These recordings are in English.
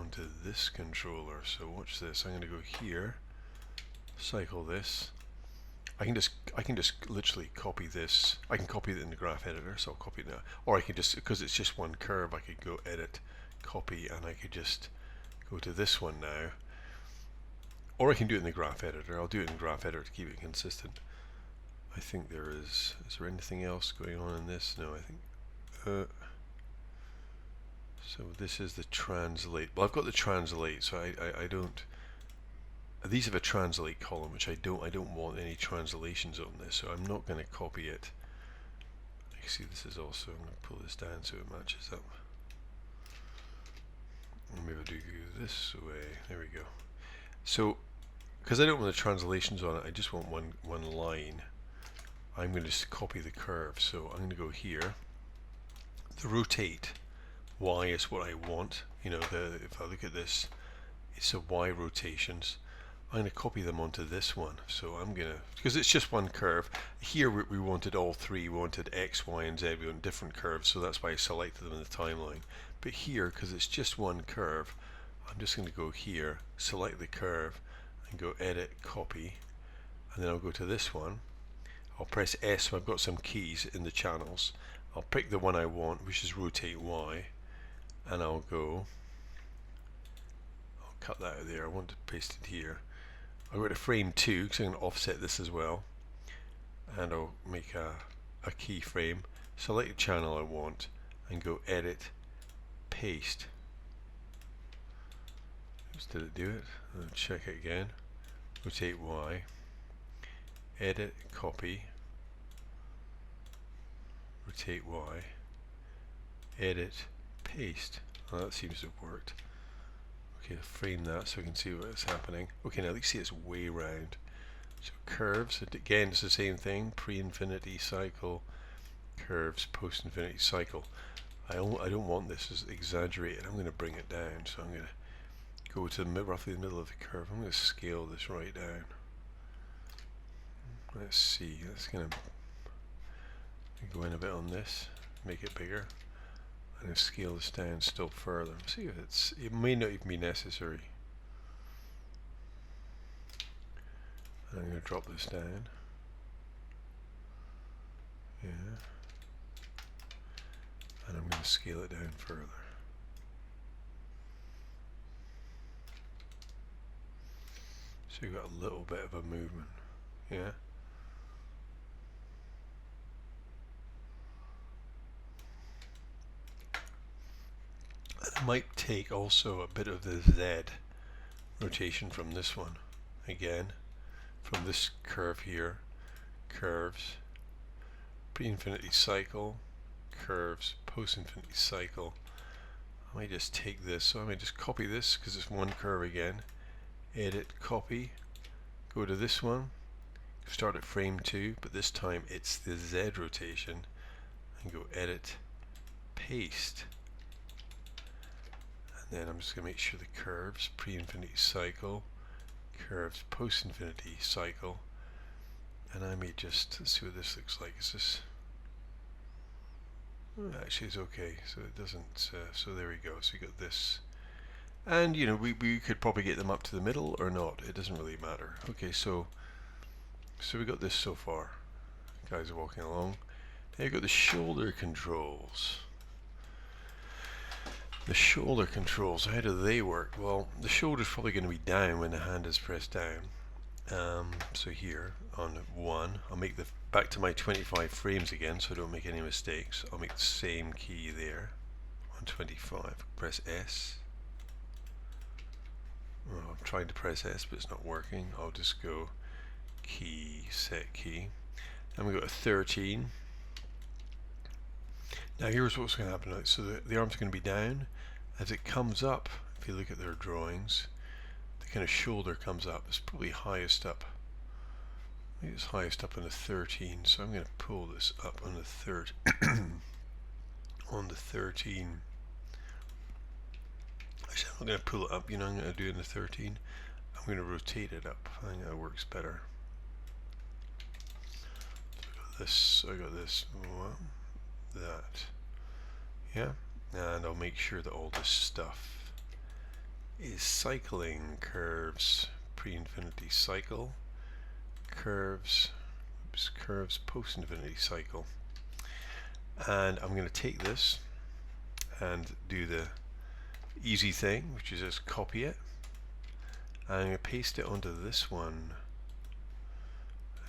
onto this controller. So watch this. I'm going to go here, cycle this. I can just literally copy this. I can copy it in the graph editor, so I'll copy it now. Or I can just, because it's just one curve, I could go edit, copy, and I could just go to this one now. Or I can do it in the graph editor. I'll do it in the graph editor to keep it consistent. I think there is there anything else going on in this? No, I think, so this is the translate. Well, I've got the translate, so I don't, these have a translate column, which I don't want any translations on this, so I'm not going to copy it. You see this is also, I'm going to pull this down so it matches up. Maybe I'll do this way, there we go. So, because I don't want the translations on it, I just want one line. I'm going to just copy the curve, so I'm going to go here. The rotate Y is what I want. You know, if I look at this, it's a Y rotations. I'm going to copy them onto this one. So I'm going to, because it's just one curve. Here we wanted all three. We wanted X, Y, and Z. We want different curves, so that's why I selected them in the timeline. But here, because it's just one curve, I'm just going to go here, select the curve, and go edit, copy, and then I'll go to this one. I'll press S, so I've got some keys in the channels. I'll pick the one I want, which is rotate Y, and I'll cut that out there. I want to paste it here. I'll go to frame 2 because I'm going to offset this as well, and I'll make a keyframe, select the channel I want, and go edit, paste. Oops, did it do it? I'll check it again. Rotate Y, edit, copy, rotate Y, edit, paste. Well, that seems to have worked. Okay, frame that so we can see what's happening. Okay, now let's see it's way round. So curves, again it's the same thing, pre-infinity cycle, curves, post-infinity cycle. I don't want this as exaggerated. I'm going to bring it down, so I'm going to go to roughly the middle of the curve. I'm going to scale this right down. Let's see, that's going to go in a bit on this, make it bigger. I'm going to scale this down still further. See if it may not even be necessary. I'm going to drop this down. Yeah. And I'm going to scale it down further. So you've got a little bit of a movement. Yeah. I might take also a bit of the Z rotation from this one. Again, from this curve here, curves, pre-infinity cycle, curves, post-infinity cycle. I might just take this, so I might just copy this because it's one curve again, edit, copy, go to this one, start at frame 2, but this time it's the Z rotation, and go edit, paste. Then I'm just going to make sure the curves, pre-infinity cycle, curves, post-infinity cycle, and I may just, let's see what this looks like. Is this, actually it's okay, so it doesn't, so there we go, so we got this, and you know, we could probably get them up to the middle or not, it doesn't really matter. Okay, so we got this so far, guys are walking along. Now you've got the shoulder controls. The shoulder controls, how do they work? Well, the shoulder's probably going to be down when the hand is pressed down. So here on 1, I'll make the back to my 25 frames again so I don't make any mistakes. I'll make the same key there on 25. Press S. Oh, I'm trying to press S but it's not working. I'll just go key, set key. And we go to 13. Now here's what's going to happen. So the arms are going to be down. As it comes up, if you look at their drawings, the kind of shoulder comes up. It's probably highest up. I think it's highest up on the 13. So I'm going to pull this up on the on the 13. Actually, I'm not going to pull it up. You know, I'm going to do it in the 13. I'm going to rotate it up. I think that works better. So I got this. That. Yeah. And I'll make sure that all this stuff is cycling curves, pre-infinity cycle, curves, curves post-infinity cycle. And I'm going to take this and do the easy thing, which is just copy it. And I'm going to paste it onto this one.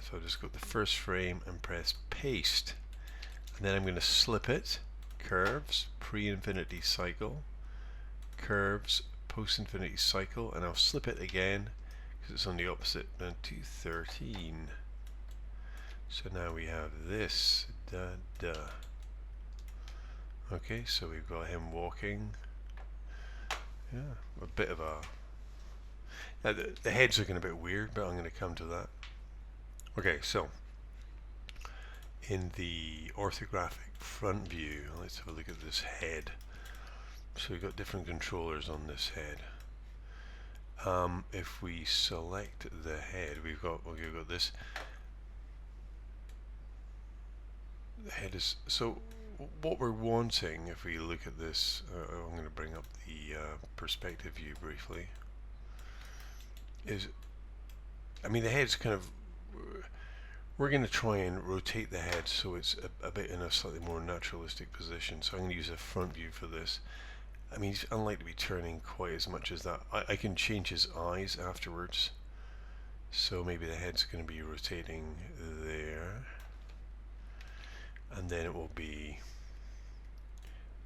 So I'll just go to the first frame and press paste. And then I'm going to slip it, curves, pre-infinity cycle, curves, post-infinity cycle, and I'll slip it again because it's on the opposite to 13. So now we have this, Okay, so we've got him walking. Yeah, a bit of a... Now the head's looking a bit weird, but I'm going to come to that. Okay, so in the orthographic front view, let's have a look at this head. So we've got different controllers on this head. If we select the head, we've got this. The head is, so what we're wanting, if we look at this, I'm going to bring up the perspective view briefly, is, I mean, the head's kind of, we're going to try and rotate the head so it's a bit in a slightly more naturalistic position. So I'm going to use a front view for this. I mean, he's unlikely to be turning quite as much as that. I can change his eyes afterwards. So maybe the head's going to be rotating there. And then it will be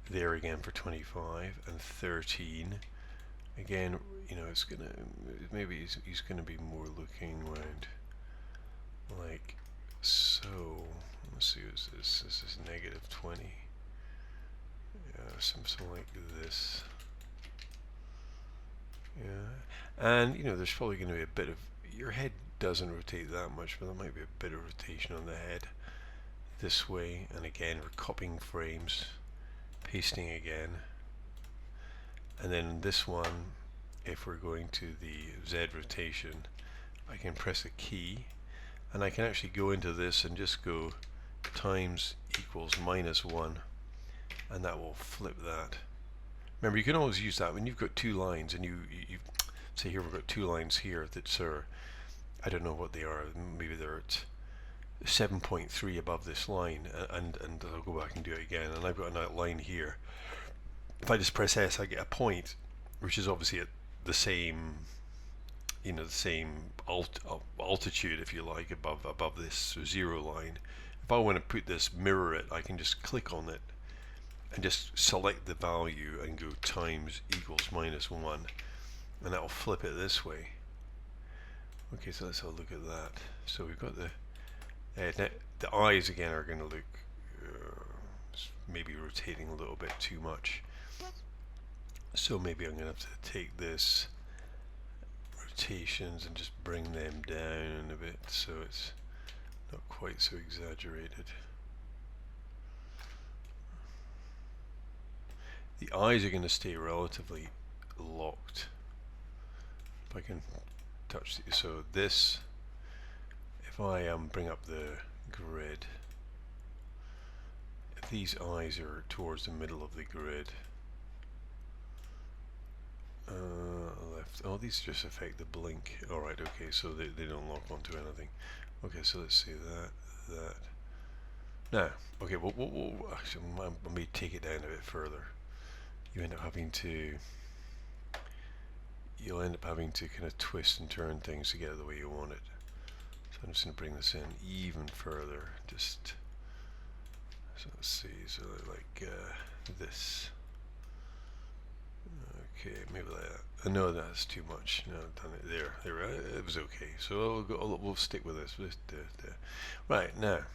there again for 25 and 13. Again, you know, it's going to, maybe he's going to be more looking around like so. Let's see, what's this? This is negative 20. Something like this. Yeah, and you know, there's probably going to be a bit of, your head doesn't rotate that much, but there might be a bit of rotation on the head this way. And again, we're copying frames, pasting again, and then this one, if we're going to the Z rotation, I can press a key and I can actually go into this and just go times equals -1, and that will flip that. Remember, you can always use that when you've got two lines, and you say here we've got two lines here that are, I don't know what they are, maybe they're at 7.3 above this line, and I'll go back and do it again, and I've got a line here. If I just press S, I get a point, which is obviously at the same, you know, the same altitude, if you like, above this 0 line. If I want to put this, mirror it, I can just click on it and just select the value and go times equals -1, and that will flip it this way. Okay, so let's have a look at that. So we've got the eyes again are going to look maybe rotating a little bit too much. So maybe I'm going to have to take this rotations and just bring them down a bit so it's not quite so exaggerated. The eyes are going to stay relatively locked. If I can touch the, so this, if I bring up the grid, if these eyes are towards the middle of the grid, left, oh, these just affect the blink. Alright, okay, so they don't lock onto anything. Okay, so let's see that. Now, okay, actually, I may take it down a bit further. You'll end up having to kind of twist and turn things to get it the way you want it. So I'm just going to bring this in even further. Just so let's see. So like this. Okay, maybe that. No, that's too much. No, I've done it there. There, it was okay. So we'll stick with this. Right now,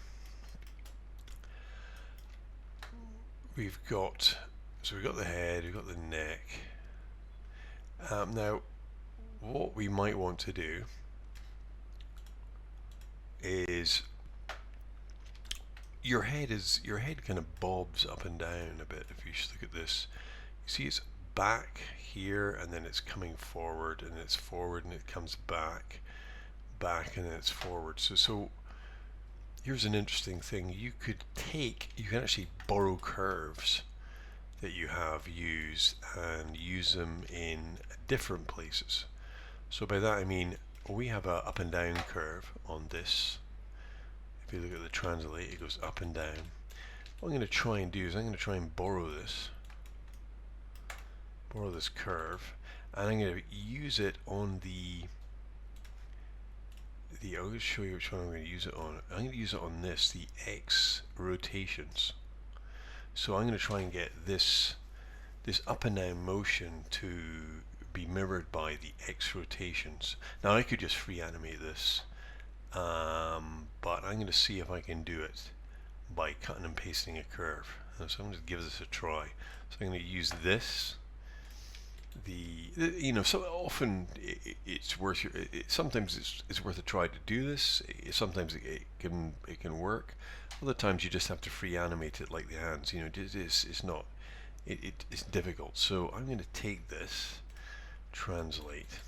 we've got the head, we've got the neck. Now, what we might want to do is your head kind of bobs up and down a bit. If you just look at this, you see it's back here, and then it's coming forward, and it's forward, and it comes back, and then it's forward. So here's an interesting thing. You can actually borrow curves that you have used and use them in different places. So by that I mean we have a up and down curve on this. If you look at the translate, it goes up and down. What I'm going to try and do is I'm going to try and borrow this curve, and I'm going to use it on the I'll just show you which one I'm going to use it on. I'm going to use it on this, the X rotations. So I'm going to try and get this up and down motion to be mirrored by the X rotations. Now I could just free animate this, but I'm going to see if I can do it by cutting and pasting a curve. So I'm going to give this a try. So I'm going to use this. So often it's worth sometimes it's worth a try to do this. Sometimes it can work. Other times you just have to free animate it like the hands. It's difficult. So I'm going to take this, translate,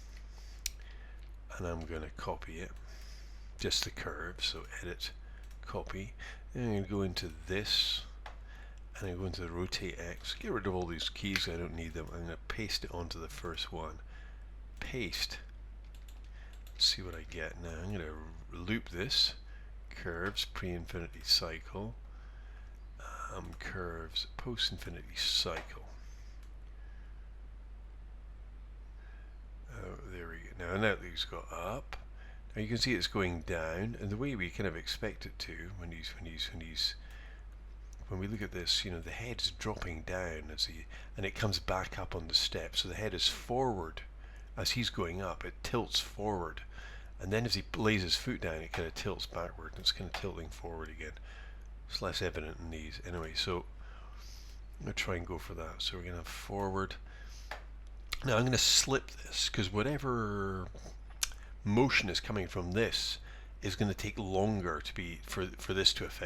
and I'm going to copy it, just the curve. So edit, copy. Then I'm going to go into this, and I go into the rotate X, get rid of all these keys, I don't need them. I'm going to paste it onto the first one. Paste. Let's see what I get now. I'm going to loop this. Curves, pre-infinity cycle. Curves, post-infinity cycle. There we go. Now it's got up. Now you can see it's going down, and the way we kind of expect it to when we look at this, the head is dropping down and it comes back up on the step. So the head is forward as he's going up. It tilts forward, and then as he lays his foot down, it kind of tilts backward, and it's kind of tilting forward again. It's less evident in these. Anyway, so I'm going to try and go for that. So we're going to have forward. Now I'm going to slip this, because whatever motion is coming from this is going to take longer for this to affect.